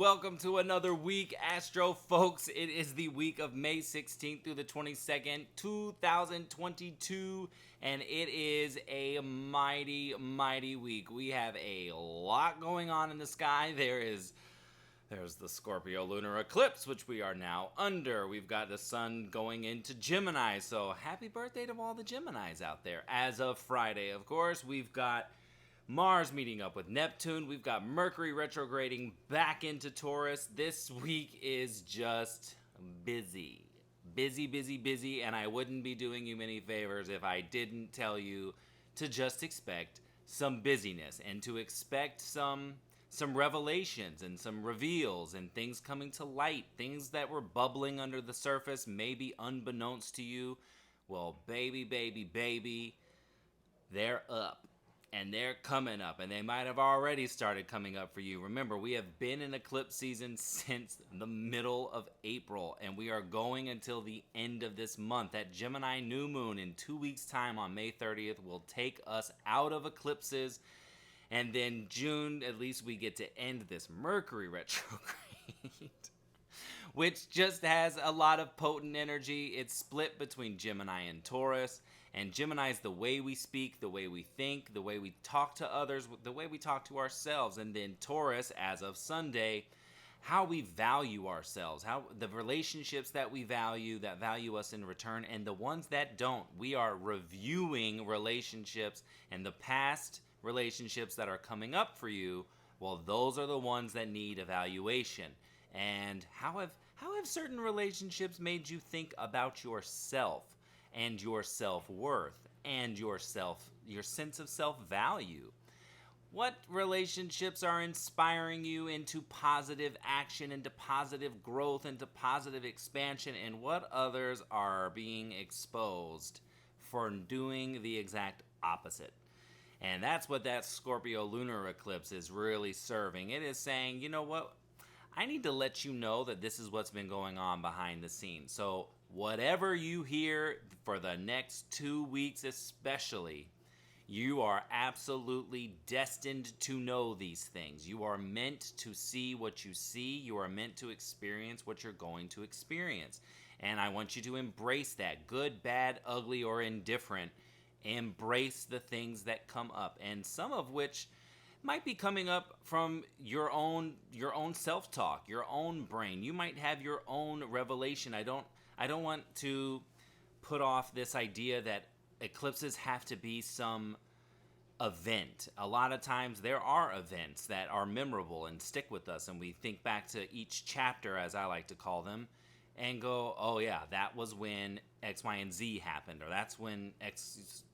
welcome to another week, Astro folks. It is the week of May 16th through the 22nd, 2022, and it is a mighty, mighty week. We have a lot going on in the sky. There's the Scorpio Lunar Eclipse, which we are now under. We've got the sun going into Gemini, so happy birthday to all the Geminis out there. As of Friday, of course, we've got Mars meeting up with Neptune. We've got Mercury retrograding back into Taurus. This week is just busy. Busy, and I wouldn't be doing you many favors if I didn't tell you to just expect some busyness and to expect some revelations and some reveals and things coming to light, things that were bubbling under the surface, maybe unbeknownst to you. Well, baby, they're up. And they're coming up, and they might have already started coming up for you. Remember, we have been in eclipse season since the middle of April, and we are going until the end of this month. That Gemini new moon in 2 weeks' time on May 30th will take us out of eclipses, and then June, at least we get to end this Mercury retrograde, which just has a lot of potent energy. It's split between Gemini and Taurus. And Gemini is the way we speak, the way we think, the way we talk to others, the way we talk to ourselves. And then Taurus, as of Sunday, how we value ourselves, how the relationships that we value, that value us in return, and the ones that don't. We are reviewing relationships, and the past relationships that are coming up for you, well, those are the ones that need evaluation. And how have certain relationships made you think about yourself? And your self-worth, and your sense of self-value. What relationships are inspiring you into positive action, into positive growth, into positive expansion, and what others are being exposed for doing the exact opposite? And that's what that Scorpio lunar eclipse is really serving. It is saying, you know what? I need to let you know that this is what's been going on behind the scenes. So whatever you hear for the next 2 weeks especially, you are absolutely destined to know these things. You are meant to see what you see. You are meant to experience what you're going to experience. And I want you to embrace that. Good, bad, ugly, or indifferent. Embrace the things that come up. And some of which might be coming up from your own self-talk, your own brain. You might have your own revelation. I don't want to put off this idea that eclipses have to be some event. A lot of times there are events that are memorable and stick with us, and we think back to each chapter, as I like to call them, and go, oh yeah, that was when X, Y, and Z happened, or that's when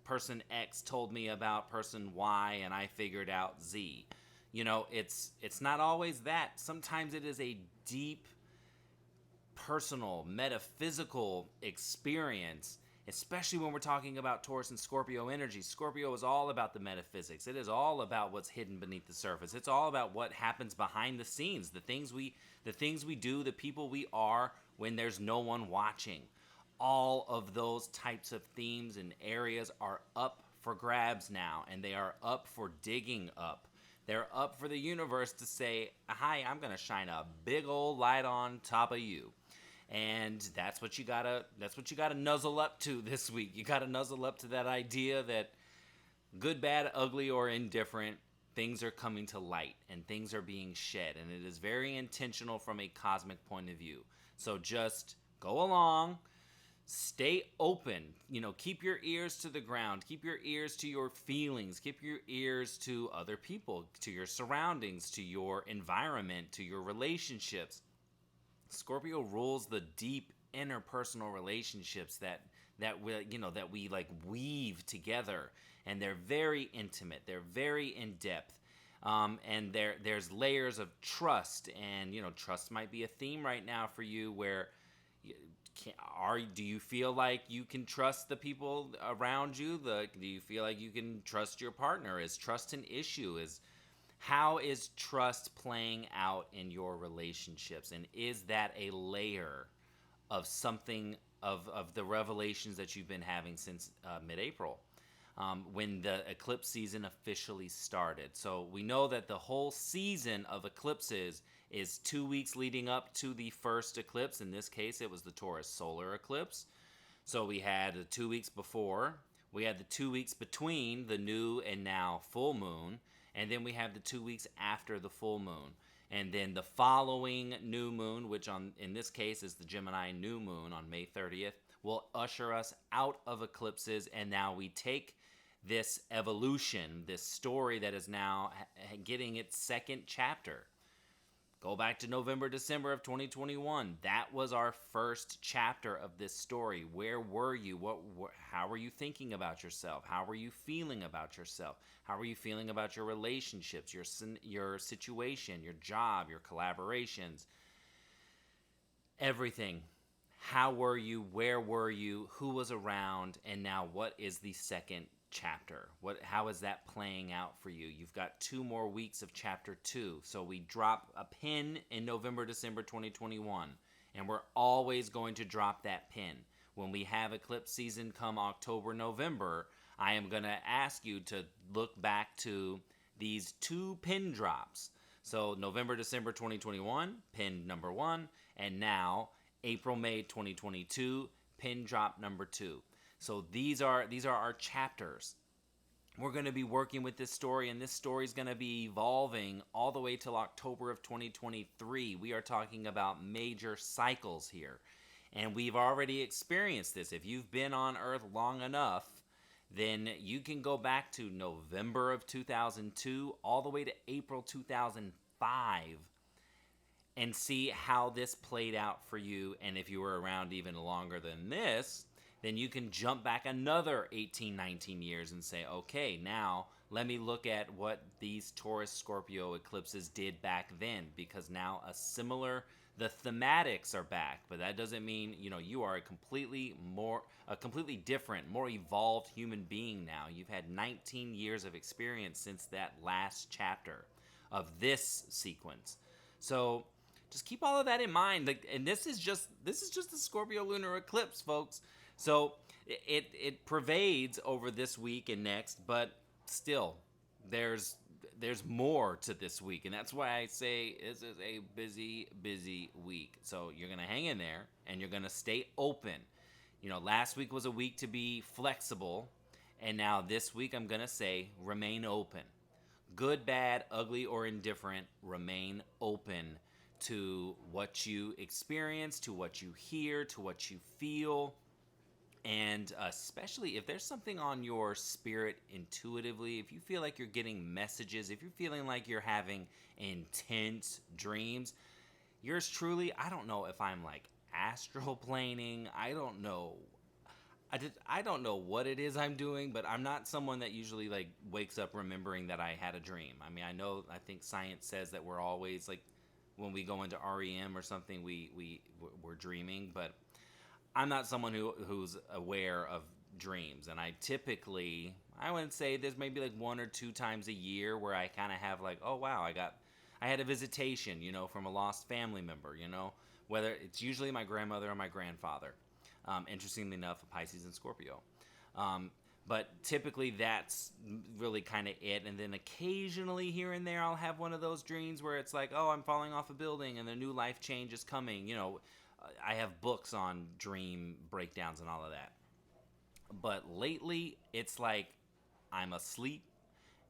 person X told me about person Y and I figured out Z. You know, it's not always that. Sometimes it is a deep, personal, metaphysical experience, especially when we're talking about Taurus and Scorpio energy. Scorpio is all about the metaphysics. It is all about what's hidden beneath the surface. It's all about what happens behind the scenes, the things we do, the people we are when there's no one watching. All of those types of themes and areas are up for grabs now, and they are up for digging up. They're up for the universe to say, hi, I'm going to shine a big old light on top of you. And that's what you gotta nuzzle up to this week. You gotta nuzzle up to that idea that good, bad, ugly, or indifferent, things are coming to light and things are being shed. And it is very intentional from a cosmic point of view. So just go along. Stay open, keep your ears to the ground, keep your ears to your feelings, keep your ears to other people, to your surroundings, to your environment, to your relationships. Scorpio rules the deep interpersonal relationships that we like weave together, and they're very intimate, they're very in depth. And there's layers of trust, and trust might be a theme right now for you where do you feel like you can trust the people around you? Do you feel like you can trust your partner? Is trust an issue? How is trust playing out in your relationships? And is that a layer of something of the revelations that you've been having since mid-April, when the eclipse season officially started? So we know that the whole season of eclipses is 2 weeks leading up to the first eclipse. In this case, it was the Taurus solar eclipse. So we had the 2 weeks before, we had the 2 weeks between the new and now full moon, and then we have the 2 weeks after the full moon. And then the following new moon, which in this case is the Gemini new moon on May 30th, will usher us out of eclipses, and now we take this evolution, this story that is now getting its second chapter. Go back to November, December of 2021. That was our first chapter of this story. Where were you? How were you thinking about yourself? How were you feeling about yourself? How were you feeling about your relationships, your situation, your job, your collaborations? Everything. How were you? Where were you? Who was around? And now what is the second chapter? How is that playing out for you? You've got 2 more weeks of chapter 2. So we drop a pin in November, December 2021, and we're always going to drop that pin. When we have eclipse season come October, November, I am going to ask you to look back to these 2 pin drops. So November, December 2021, pin number 1, and now April, May 2022, pin drop number 2. So these are our chapters. We're going to be working with this story, and this story is going to be evolving all the way till October of 2023. We are talking about major cycles here, and we've already experienced this. If you've been on Earth long enough, then you can go back to November of 2002 all the way to April 2005 and see how this played out for you. And if you were around even longer than this, then you can jump back another 18, 19 years and say, okay, now let me look at what these Taurus Scorpio eclipses did back then, because now the thematics are back, but that doesn't mean, you are a completely different, more evolved human being now. You've had 19 years of experience since that last chapter of this sequence. So just keep all of that in mind. And this is just the Scorpio lunar eclipse, folks. So it pervades over this week and next, but still, there's more to this week, and that's why I say this is a busy, busy week. So you're gonna hang in there, and you're gonna stay open. Last week was a week to be flexible, and now this week I'm gonna say remain open. Good, bad, ugly, or indifferent, remain open to what you experience, to what you hear, to what you feel. And especially if there's something on your spirit intuitively, if you feel like you're getting messages, if you're feeling like you're having intense dreams, yours truly, I don't know if I'm like astral planing. I don't know. I don't know what it is I'm doing, but I'm not someone that usually like wakes up remembering that I had a dream. I mean, I think science says that we're always like, when we go into REM or something, we're dreaming, but I'm not someone who's aware of dreams, and I wouldn't say there's maybe like 1 or 2 times a year where I kind of have like, oh wow, I had a visitation, from a lost family member, whether it's usually my grandmother or my grandfather. Interestingly enough, a Pisces and Scorpio. But typically that's really kind of it. And then occasionally here and there I'll have one of those dreams where it's like, oh, I'm falling off a building and a new life change is coming, I have books on dream breakdowns and all of that. But lately, it's like I'm asleep,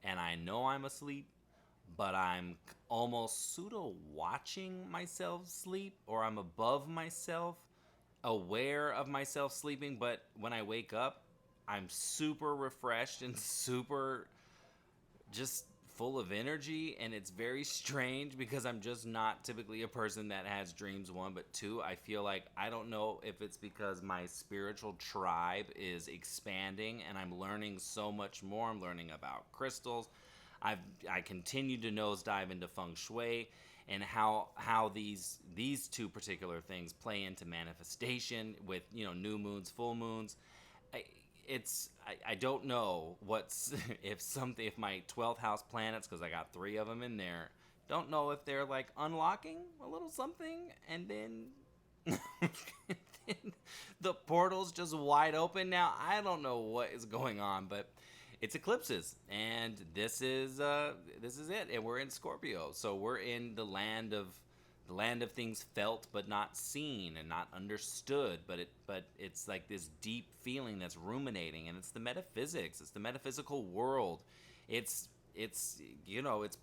and I know I'm asleep, but I'm almost pseudo-watching myself sleep, or I'm above myself, aware of myself sleeping, but when I wake up, I'm super refreshed and super just full of energy, and it's very strange because I'm just not typically a person that has dreams, 1, but 2, I feel like, I don't know if it's because my spiritual tribe is expanding and I'm learning so much more. I'm learning about crystals. I continue to nosedive into feng shui and how these 2 particular things play into manifestation with, new moons, full moons. I don't know if my 12th house planets, because I got 3 of them in there, don't know if they're like unlocking a little something, and then the portal's just wide open. Now I don't know what is going on, but it's eclipses, and this is it, and we're in Scorpio, so we're in the land of the land of things felt but not seen and not understood, but it's like this deep feeling that's ruminating, and it's the metaphysics, it's the metaphysical world. It's it's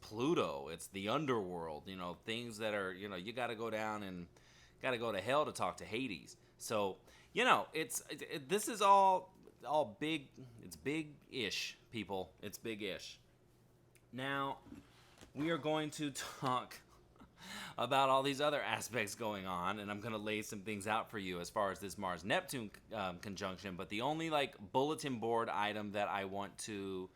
Pluto, it's the underworld, things that are, you got to go down and got to go to hell to talk to Hades. So, this is all big. It's big-ish, people. It's big-ish. Now, we are going to talk about all these other aspects going on, and I'm going to lay some things out for you as far as this Mars-Neptune conjunction. But the only bulletin board item that I want to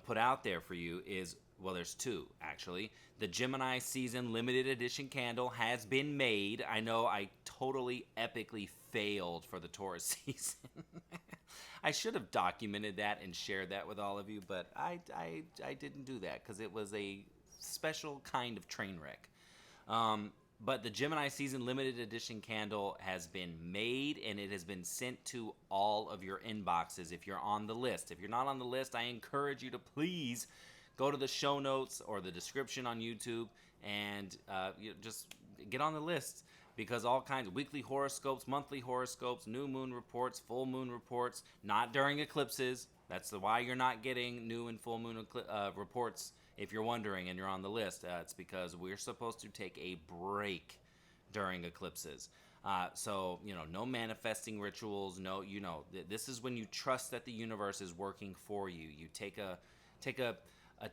put out there for you is, well, there's two actually. The Gemini season limited edition candle has been made. I know I totally epically failed for the Taurus season. I should have documented that and shared that with all of you, but I didn't do that because it was a special kind of train wreck. But the Gemini season limited edition candle has been made, and it has been sent to all of your inboxes if you're on the list. If you're not on the list, I encourage you to please go to the show notes or the description on YouTube and just get on the list, because all kinds of weekly horoscopes, monthly horoscopes, new moon reports, full moon reports, not during eclipses. That's why you're not getting new and full moon reports. If you're wondering and you're on the list, it's because we're supposed to take a break during eclipses. So, no manifesting rituals. No, this is when you trust that the universe is working for you. You take a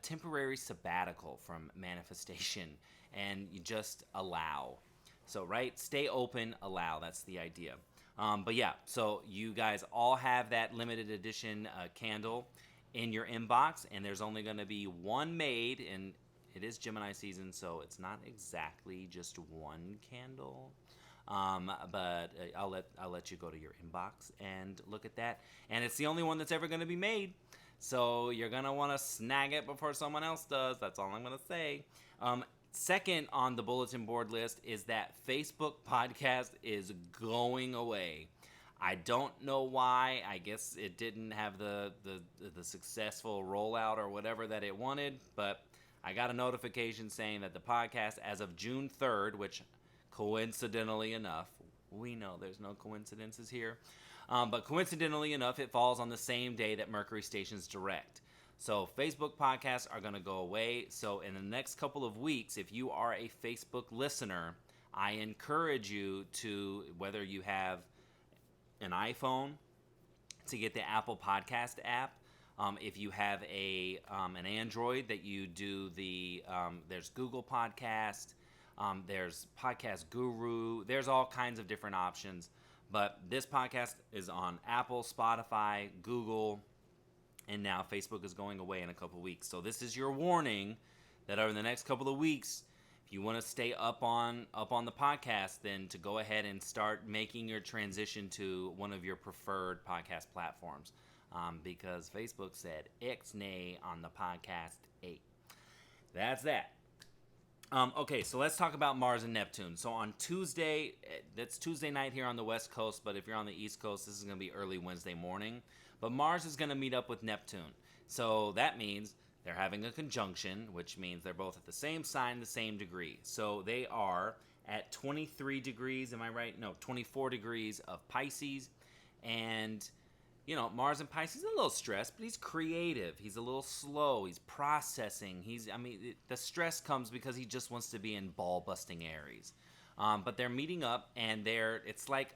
temporary sabbatical from manifestation, and you just allow. So, right, stay open, allow. That's the idea. But yeah, so you guys all have that limited edition candle in your inbox, and there's only going to be one made, and it is Gemini season, so it's not exactly just one candle. But I'll let you go to your inbox and look at that, and it's the only one that's ever going to be made. So you're going to want to snag it before someone else does. That's all I'm going to say. Second on the bulletin board list is that Facebook podcast is going away. I don't know why. I guess it didn't have the successful rollout or whatever that it wanted, but I got a notification saying that the podcast, as of June 3rd, which coincidentally enough, we know there's no coincidences here, but coincidentally enough, it falls on the same day that Mercury stations direct. So Facebook podcasts are going to go away. So in the next couple of weeks, if you are a Facebook listener, I encourage you to, whether you have an iPhone, to get the Apple Podcast app. If you have an Android, that you do there's Google Podcast, there's Podcast Guru, there's all kinds of different options. But this podcast is on Apple, Spotify, Google, and now Facebook is going away in a couple of weeks. So this is your warning that over the next couple of weeks, if you want to stay up on the podcast, then to go ahead and start making your transition to one of your preferred podcast platforms, because Facebook said Ixnay on the podcast 8. That's that. Okay, so let's talk about Mars and Neptune. So on Tuesday, that's Tuesday night here on the West Coast, but if you're on the East Coast, this is going to be early Wednesday morning. But Mars is going to meet up with Neptune. So that means they're having a conjunction, which means they're both at the same sign, the same degree. So they are at 23 degrees, am I right? No, 24 degrees of Pisces. And, Mars and Pisces are a little stressed, but he's creative. He's a little slow. He's processing. The stress comes because he just wants to be in ball-busting Aries. But they're meeting up, and it's like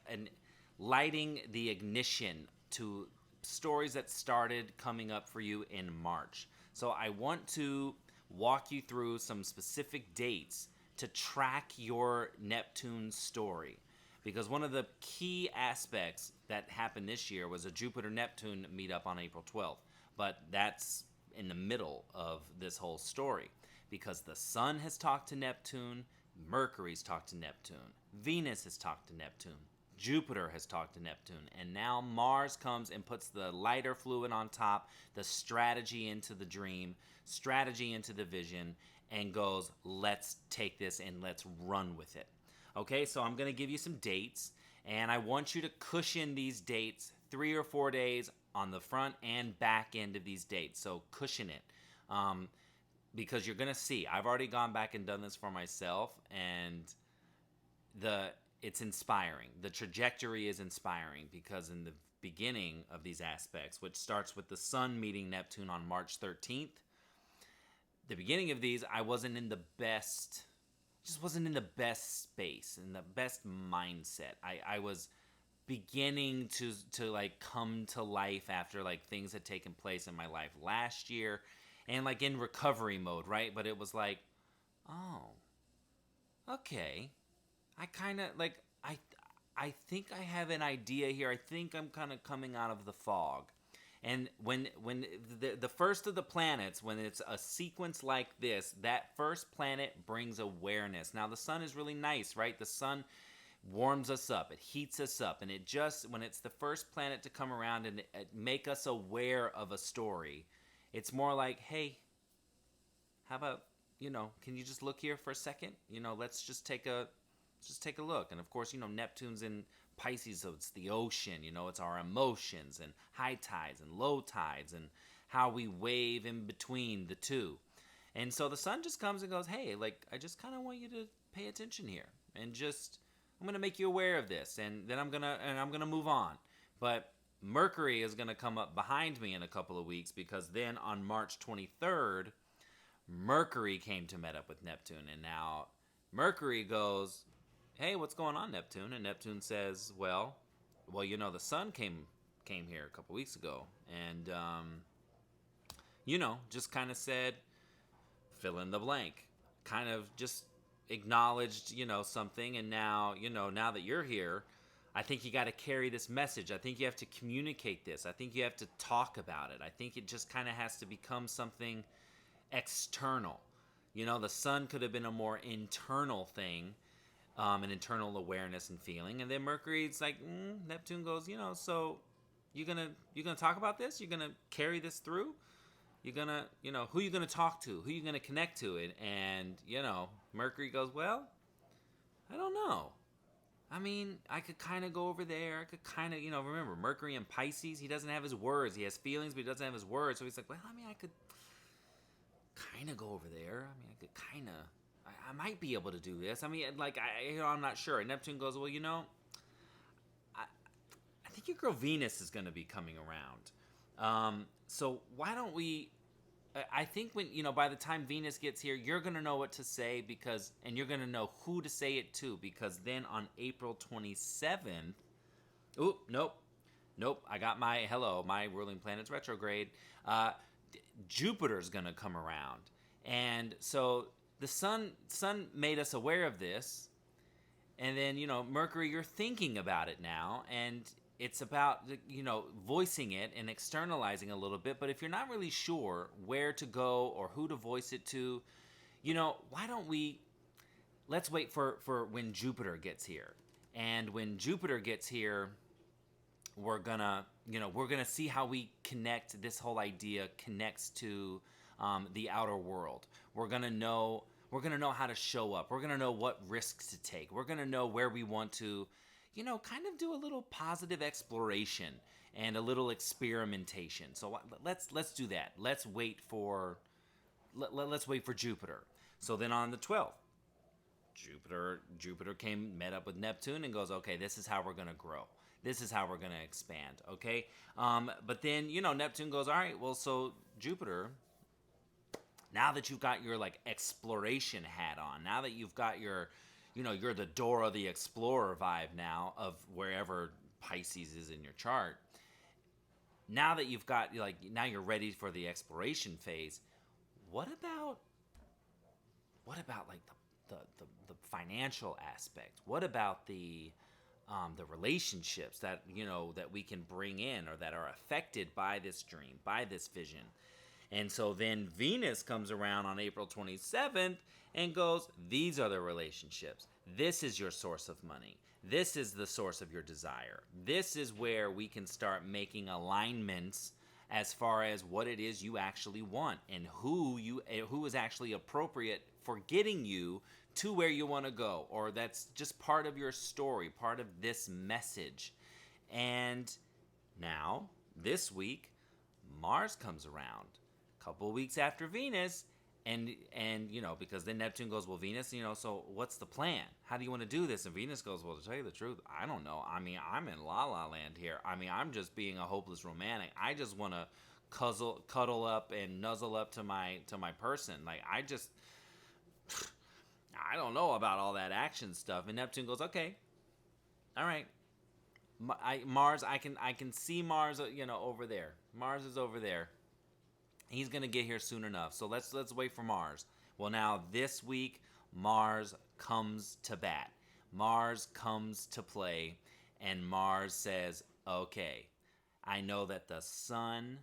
lighting the ignition to stories that started coming up for you in March. So I want to walk you through some specific dates to track your Neptune story, because one of the key aspects that happened this year was a Jupiter-Neptune meetup on April 12th, but that's in the middle of this whole story, because the Sun has talked to Neptune, Mercury's talked to Neptune, Venus has talked to Neptune, Jupiter has talked to Neptune, and now Mars comes and puts the lighter fluid on top, the strategy into the dream, strategy into the vision, and goes, let's take this and let's run with it. Okay, so I'm going to give you some dates, and I want you to cushion these dates 3 or 4 days on the front and back end of these dates. So cushion it. because you're going to see, I've already gone back and done this for myself, and it's inspiring. The trajectory is inspiring because in the beginning of these aspects, which starts with the sun meeting Neptune on March 13th, the beginning of these, I wasn't in the best, just wasn't in the best space, in the best mindset. I was beginning to like come to life after like things had taken place in my life last year, and like in recovery mode, right? But it was like, oh, okay, I kind of like I think I have an idea here. I think I'm kind of coming out of the fog. And when the first of the planets, when it's a sequence like this, that first planet brings awareness. Now the sun is really nice, right? The sun warms us up, it heats us up, and it just, when it's the first planet to come around and make us aware of a story, it's more like, hey, how about, can you just look here for a second? Let's just take a look. And of course, Neptune's in Pisces, so it's the ocean, it's our emotions and high tides and low tides and how we wave in between the two. And so the sun just comes and goes, hey, like, I just kind of want you to pay attention here, and just, I'm going to make you aware of this, and then I'm going to move on. But Mercury is going to come up behind me in a couple of weeks, because then on March 23rd, Mercury came to meet up with Neptune. And now Mercury goes, hey, what's going on, Neptune? And Neptune says, well, the sun came here a couple weeks ago, and just kind of said, fill in the blank, kind of just acknowledged, something. And now, now that you're here, I think you got to carry this message. I think you have to communicate this. I think you have to talk about it. I think it just kind of has to become something external. The sun could have been a more internal thing, an internal awareness and feeling. And then Mercury's like, Neptune goes, so you're gonna talk about this? You're gonna carry this through? You're gonna, who you gonna talk to? Who you gonna connect to it? And, Mercury goes, well, I don't know. I mean, I could kind of go over there. I could kind of, remember, Mercury in Pisces, he doesn't have his words. He has feelings, but he doesn't have his words. So he's like, well, I mean, I could kind of go over there. I mean, I could kind of, I might be able to do this. I mean, like, I'm not sure. And Neptune goes, well, I think your girl Venus is going to be coming around. So why don't we, I think when, by the time Venus gets here, you're going to know what to say, and you're going to know who to say it to, because then on April 27th, nope, I got my ruling planet's retrograde. Jupiter's going to come around. And so the sun made us aware of this, and then, Mercury, you're thinking about it now, and it's about, voicing it and externalizing a little bit. But if you're not really sure where to go or who to voice it to, why don't let's wait for when Jupiter gets here. And when Jupiter gets here, we're gonna see how we connect, this whole idea connects to the outer world. We're gonna know how to show up. We're gonna know what risks to take. We're gonna know where we want to, kind of do a little positive exploration and a little experimentation. So let's do that. Let's wait for Jupiter. So then on the 12th, Jupiter met up with Neptune and goes, okay, this is how we're gonna grow. This is how we're gonna expand. Okay, but then Neptune goes, all right, well, so Jupiter, now that you've got your like exploration hat on, now that you've got your, you're the Dora the Explorer vibe now of wherever Pisces is in your chart. Now that you've got, now you're ready for the exploration phase. What about like the financial aspect? What about the relationships that, that we can bring in, or that are affected by this dream, by this vision? And so then Venus comes around on April 27th and goes, these are the relationships. This is your source of money. This is the source of your desire. This is where we can start making alignments as far as what it is you actually want, and who is actually appropriate for getting you to where you want to go, or that's just part of your story, part of this message. And now, this week, Mars comes around, a couple weeks after Venus, And because then Neptune goes, well, Venus, so what's the plan? How do you want to do this? And Venus goes, well, to tell you the truth, I don't know. I mean, I'm in la la land here. I mean, I'm just being a hopeless romantic. I just want to cuddle up and nuzzle up to my person. Like, I don't know about all that action stuff. And Neptune goes, okay, all right. Mars, I can see Mars, over there. Mars is over there. He's going to get here soon enough. So let's wait for Mars. Well, now this week, Mars comes to bat. Mars comes to play. And Mars says, okay, I know that the Sun,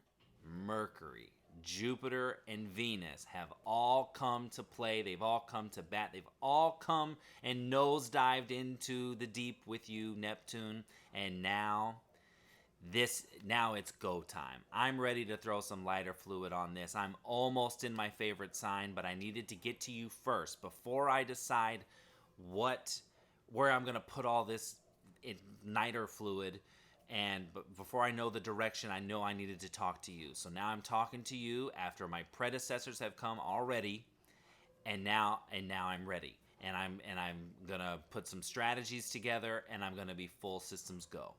Mercury, Jupiter, and Venus have all come to play. They've all come to bat. They've all come and nosedived into the deep with you, Neptune. And now it's go time. I'm ready to throw some lighter fluid on this. I'm almost in my favorite sign, but I needed to get to you first before I decide where I'm going to put all this igniter fluid. And before I know the direction, I know I needed to talk to you. So now I'm talking to you after my predecessors have come already, and now I'm ready. And I'm gonna put some strategies together, and I'm gonna be full systems go.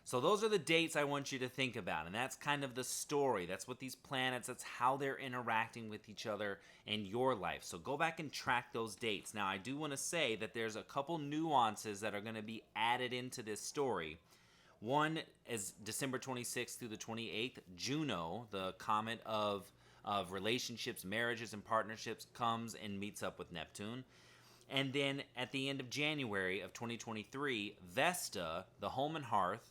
So those are the dates I want you to think about, and that's kind of the story. That's what these planets, that's how they're interacting with each other in your life. So go back and track those dates. Now, I do want to say that there's a couple nuances that are going to be added into this story. One is December 26th through the 28th. Juno, the comet of relationships, marriages, and partnerships, comes and meets up with Neptune. And then at the end of January of 2023, Vesta, the home and hearth,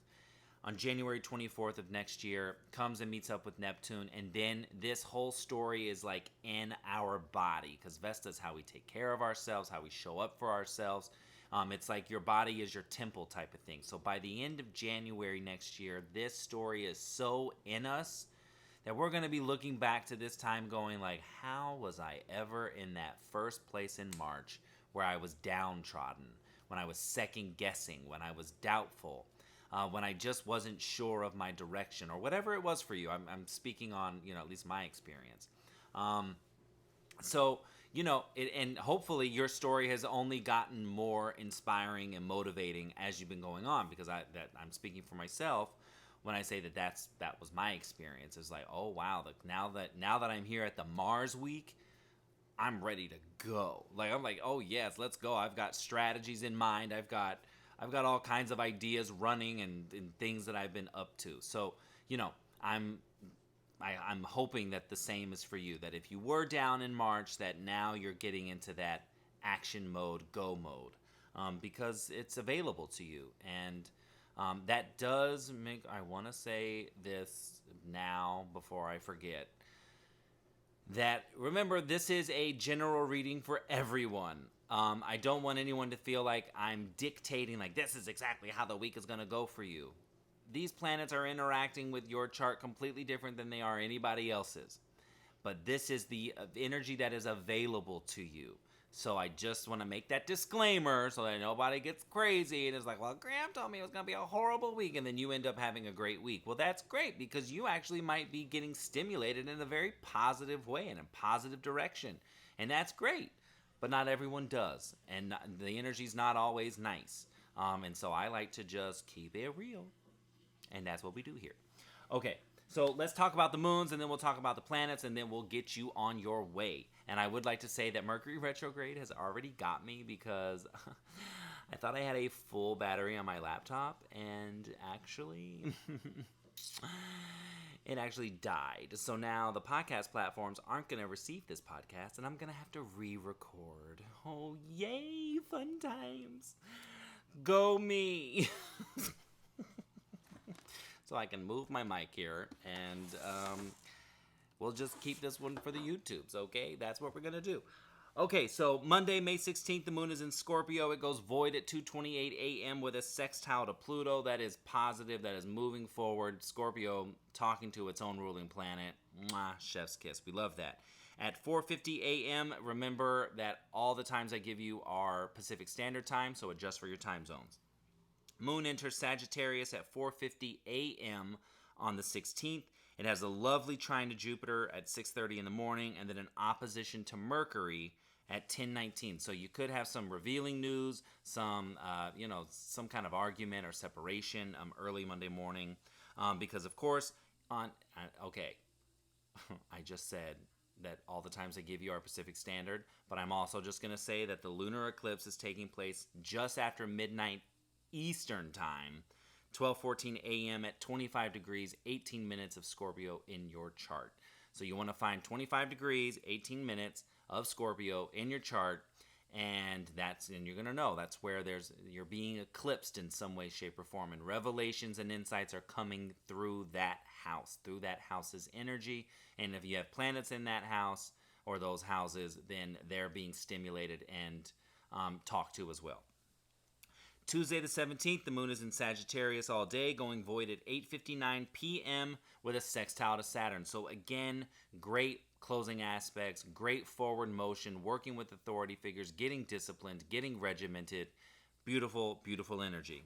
on January 24th of next year, comes and meets up with Neptune. And then this whole story is like in our body, because Vesta is how we take care of ourselves, how we show up for ourselves. It's like your body is your temple type of thing. So by the end of January next year, this story is so in us that we're going to be looking back to this time going like, how was I ever in that first place in March where I was downtrodden, when I was second guessing, when I was doubtful, when I just wasn't sure of my direction, or whatever it was for you. I'm speaking on, at least my experience. And hopefully your story has only gotten more inspiring and motivating as you've been going on, because I'm speaking for myself when I say that was my experience. It's like, oh wow, now that I'm here at the Mars week, I'm ready to go. Like, I'm like, oh yes, let's go. I've got strategies in mind. I've got all kinds of ideas running and things that I've been up to. So, I'm hoping that the same is for you, that if you were down in March, that now you're getting into that action mode, go mode, because it's available to you. And that does make, I want to say this now before I forget, that remember, this is a general reading for everyone. I don't want anyone to feel like I'm dictating, like this is exactly how the week is going to go for you. These planets are interacting with your chart completely different than they are anybody else's. But this is the energy that is available to you. So I just want to make that disclaimer so that nobody gets crazy and is like, well, Graham told me it was going to be a horrible week, and then you end up having a great week. Well, that's great, because you actually might be getting stimulated in a very positive way, in a positive direction. And that's great. But not everyone does. And the energy's not always nice. And so I like to just keep it real. And that's what we do here. Okay, so let's talk about the moons, and then we'll talk about the planets, and then we'll get you on your way. And I would like to say that Mercury Retrograde has already got me, because I thought I had a full battery on my laptop, and actually, it actually died. So now the podcast platforms aren't going to receive this podcast, and I'm going to have to re-record. Oh, yay, fun times. Go me. So I can move my mic here, and we'll just keep this one for the YouTubes, okay? That's what we're going to do. Okay, so Monday, May 16th, the moon is in Scorpio. It goes void at 2:28 a.m. with a sextile to Pluto. That is positive. That is moving forward. Scorpio talking to its own ruling planet. Mwah, chef's kiss. We love that. At 4:50 a.m., remember that all the times I give you are Pacific Standard Time, so adjust for your time zones. Moon enters Sagittarius at 4:50 a.m. on the 16th, It has a lovely trine to Jupiter at 6:30 in the morning, and then an opposition to Mercury at 10:19. So you could have some revealing news, some some kind of argument or separation early Monday morning, because of course okay, I just said that all the times I give you are Pacific Standard, but I'm also just going to say that the lunar eclipse is taking place just after midnight Eastern time, 12:14 a.m. at 25 degrees, 18 minutes of Scorpio in your chart. So you want to find 25 degrees, 18 minutes of Scorpio in your chart, and you're going to know that's where you're being eclipsed in some way, shape, or form, and revelations and insights are coming through that house's energy. And if you have planets in that house or those houses, then they're being stimulated and talked to as well. Tuesday the 17th, the moon is in Sagittarius all day, going void at 8:59 p.m. with a sextile to Saturn. So again, great closing aspects, great forward motion, working with authority figures, getting disciplined, getting regimented. Beautiful, beautiful energy.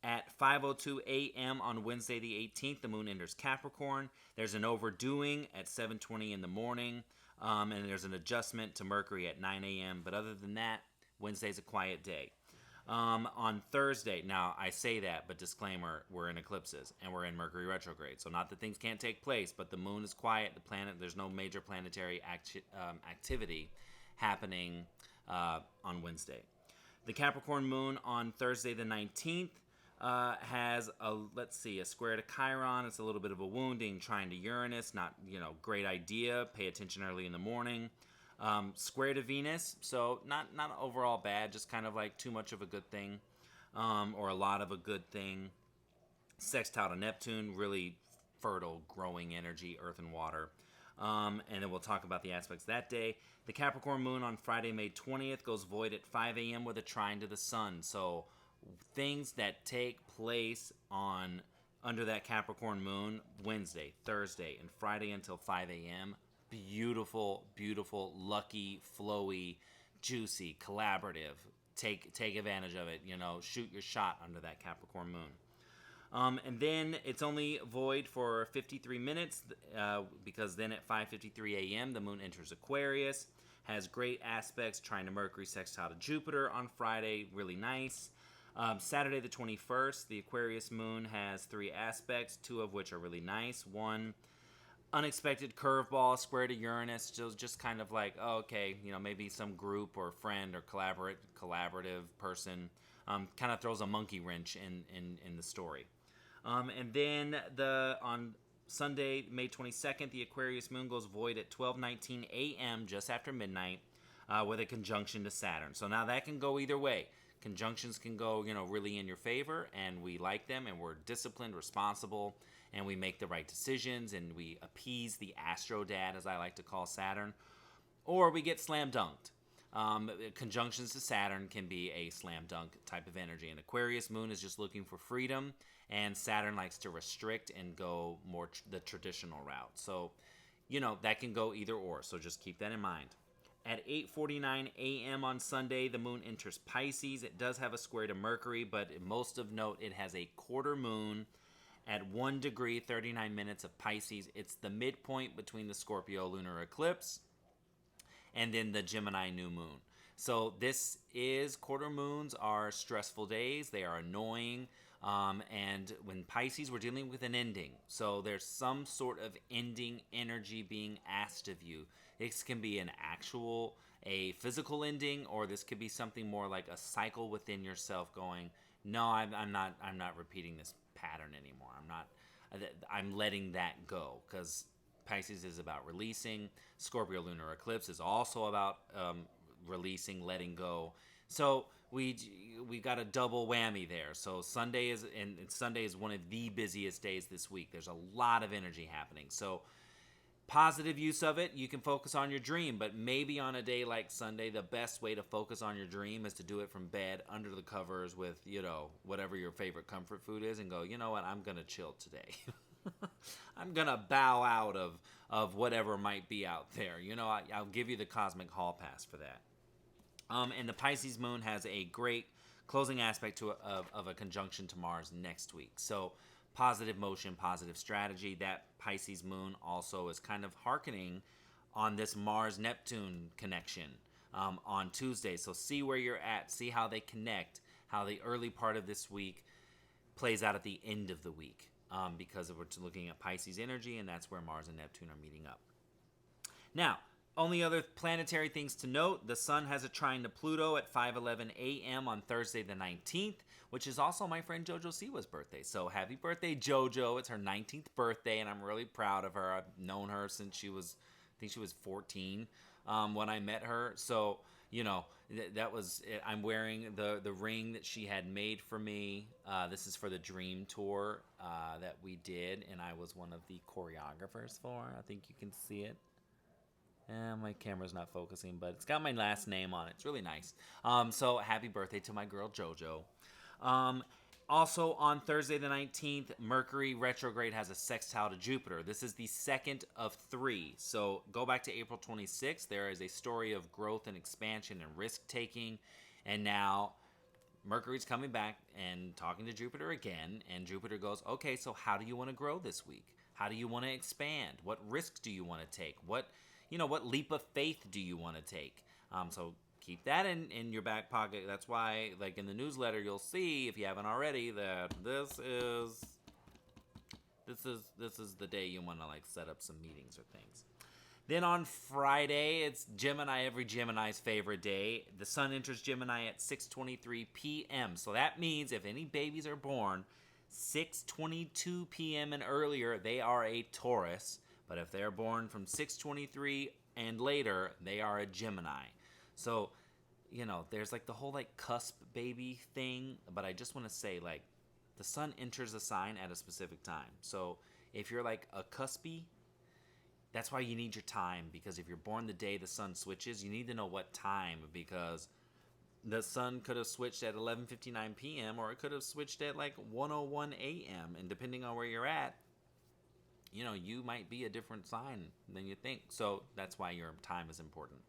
At 5:02 a.m. on Wednesday the 18th, the moon enters Capricorn. There's an overdoing at 7:20 in the morning, and there's an adjustment to Mercury at 9 a.m. But other than that, Wednesday's a quiet day. On Thursday, now I say that, but disclaimer, we're in eclipses and we're in Mercury retrograde. So not that things can't take place, but the moon is quiet. There's no major planetary activity happening on Wednesday. The Capricorn moon on Thursday the 19th has a square to Chiron. It's a little bit of a wounding, trine to Uranus. Not, great idea. Pay attention early in the morning. Square to Venus, so not overall bad, just kind of like too much of a good thing, or a lot of a good thing. Sextile to Neptune, really fertile, growing energy, earth and water. And then we'll talk about the aspects that day. The Capricorn moon on Friday, May 20th, goes void at 5 a.m. with a trine to the sun. So things that take place under that Capricorn moon, Wednesday, Thursday, and Friday until 5 a.m., beautiful, beautiful, lucky, flowy, juicy, collaborative. Take advantage of it. Shoot your shot under that Capricorn moon. And then it's only void for 53 minutes because then at 5:53 a.m. the moon enters Aquarius. Has great aspects, trine to Mercury, sextile to Jupiter on Friday. Really nice. Saturday the 21st, the Aquarius moon has 3 aspects, 2 of which are really nice. One, unexpected curveball, square to Uranus, just kind of like, okay, maybe some group or friend or collaborative person kind of throws a monkey wrench in the story. And then on Sunday, May 22nd, the Aquarius moon goes void at 12:19 a.m., just after midnight, with a conjunction to Saturn. So now that can go either way. Conjunctions can go, really in your favor, and we like them, and we're disciplined, responsible, and we make the right decisions, and we appease the astro dad, as I like to call Saturn, or we get slam dunked. Conjunctions to Saturn can be a slam dunk type of energy. And Aquarius moon is just looking for freedom, and Saturn likes to restrict and go more the traditional route. So, that can go either or. So just keep that in mind. At 8:49 a.m. on Sunday, the moon enters Pisces. It does have a square to Mercury, but most of note, it has a quarter moon at 1 degree, 39 minutes of Pisces. It's the midpoint between the Scorpio Lunar Eclipse and then the Gemini new moon. So quarter moons are stressful days. They are annoying. And when Pisces, we're dealing with an ending. So there's some sort of ending energy being asked of you. This can be a physical ending, or this could be something more like a cycle within yourself going, no, I'm not repeating this pattern anymore. I'm letting that go, because Pisces is about releasing. Scorpio Lunar Eclipse is also about releasing, letting go. So we got a double whammy there. So Sunday is one of the busiest days this week. There's a lot of energy happening. So positive use of it, you can focus on your dream, but maybe on a day like Sunday, the best way to focus on your dream is to do it from bed, under the covers, with, whatever your favorite comfort food is, and go, you know what, I'm going to chill today. I'm going to bow out of whatever might be out there. I'll give you the cosmic hall pass for that. And the Pisces moon has a great closing aspect of a conjunction to Mars next week. So positive motion, positive strategy. That Pisces Moon also is kind of hearkening on this Mars-Neptune connection on Tuesday. So see where you're at. See how they connect, how the early part of this week plays out at the end of the week, because we're looking at Pisces energy, and that's where Mars and Neptune are meeting up. Now, only other planetary things to note, the Sun has a trine to Pluto at 5:11 a.m. on Thursday the 19th, which is also my friend JoJo Siwa's birthday. So happy birthday, JoJo. It's her 19th birthday, and I'm really proud of her. I've known her since I think she was 14 when I met her. So, that was it. I'm wearing the ring that she had made for me. This is for the Dream Tour that we did, and I was one of the choreographers for. I think you can see it. My camera's not focusing, but it's got my last name on it. It's really nice. So happy birthday to my girl JoJo. Also on Thursday the 19th, Mercury retrograde has a sextile to Jupiter. This is the second of 3. So go back to April 26th. There is a story of growth and expansion and risk-taking. And now Mercury's coming back and talking to Jupiter again. And Jupiter goes, okay, so how do you want to grow this week? How do you want to expand? What risks do you want to take? What leap of faith do you want to take? So keep that in your back pocket. That's why, like in the newsletter, you'll see, if you haven't already, that this is the day you want to like set up some meetings or things. Then on Friday, it's Gemini, every Gemini's favorite day. The Sun enters Gemini at 6:23 p.m. So that means if any babies are born 6:22 p.m. and earlier, they are a Taurus. But if they're born from 6:23 and later, they are a Gemini. So, there's like the whole like cusp baby thing. But I just want to say, like, the Sun enters a sign at a specific time. So if you're like a cuspy, that's why you need your time. Because if you're born the day the Sun switches, you need to know what time. Because the Sun could have switched at 11:59 p.m. or it could have switched at like 1:01 a.m. And depending on where you're at, you might be a different sign than you think. So that's why your time is important.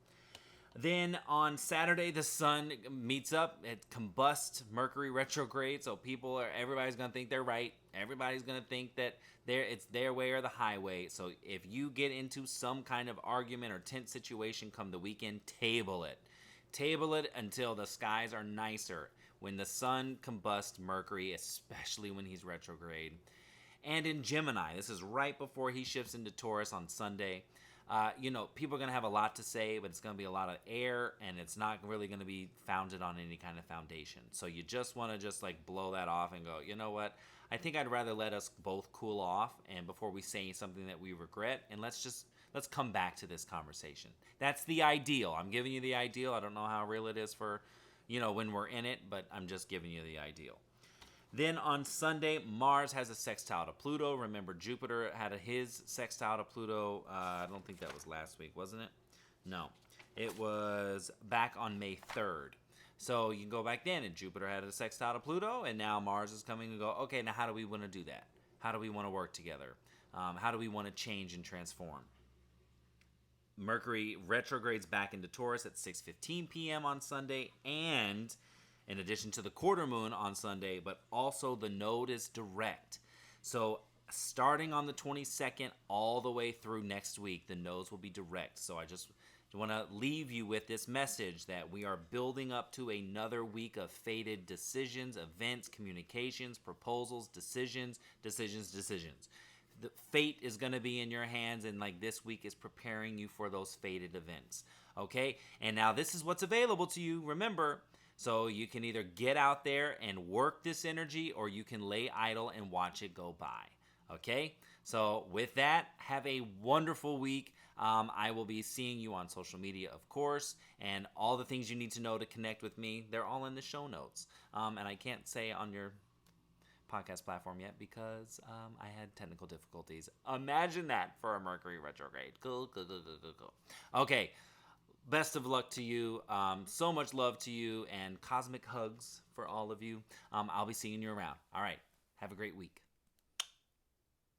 Then on Saturday, the Sun meets up. It combusts Mercury retrograde. So everybody's going to think they're right. Everybody's going to think that it's their way or the highway. So if you get into some kind of argument or tense situation come the weekend, table it. Table it until the skies are nicer. When the Sun combusts Mercury, especially when he's retrograde. And in Gemini, this is right before he shifts into Taurus on Sunday. People are going to have a lot to say, but it's going to be a lot of air, and it's not really going to be founded on any kind of foundation. So you just want to blow that off and go, you know what? I think I'd rather let us both cool off, and before we say something that we regret, and let's come back to this conversation. That's the ideal. I'm giving you the ideal. I don't know how real it is for, when we're in it, but I'm just giving you the ideal. Then on Sunday, Mars has a sextile to Pluto. Remember, Jupiter had his sextile to Pluto. I don't think that was last week, wasn't it? No. It was back on May 3rd. So you can go back then, and Jupiter had a sextile to Pluto, and now Mars is coming and go, okay, now how do we want to do that? How do we want to work together? How do we want to change and transform? Mercury retrogrades back into Taurus at 6:15 p.m. on Sunday, and in addition to the quarter moon on Sunday, but also the node is direct. So starting on the 22nd all the way through next week, the nodes will be direct. So I just want to leave you with this message that we are building up to another week of fated decisions, events, communications, proposals, decisions. The fate is going to be in your hands, and like this week is preparing you for those fated events. Okay? And now this is what's available to you. Remember, so you can either get out there and work this energy, or you can lay idle and watch it go by. Okay? So with that, have a wonderful week. I will be seeing you on social media, of course, and all the things you need to know to connect with me, they're all in the show notes. And I can't say on your podcast platform yet because I had technical difficulties. Imagine that for a Mercury retrograde. Cool. Okay. Best of luck to you. So much love to you, and cosmic hugs for all of you. I'll be seeing you around. All right. Have a great week.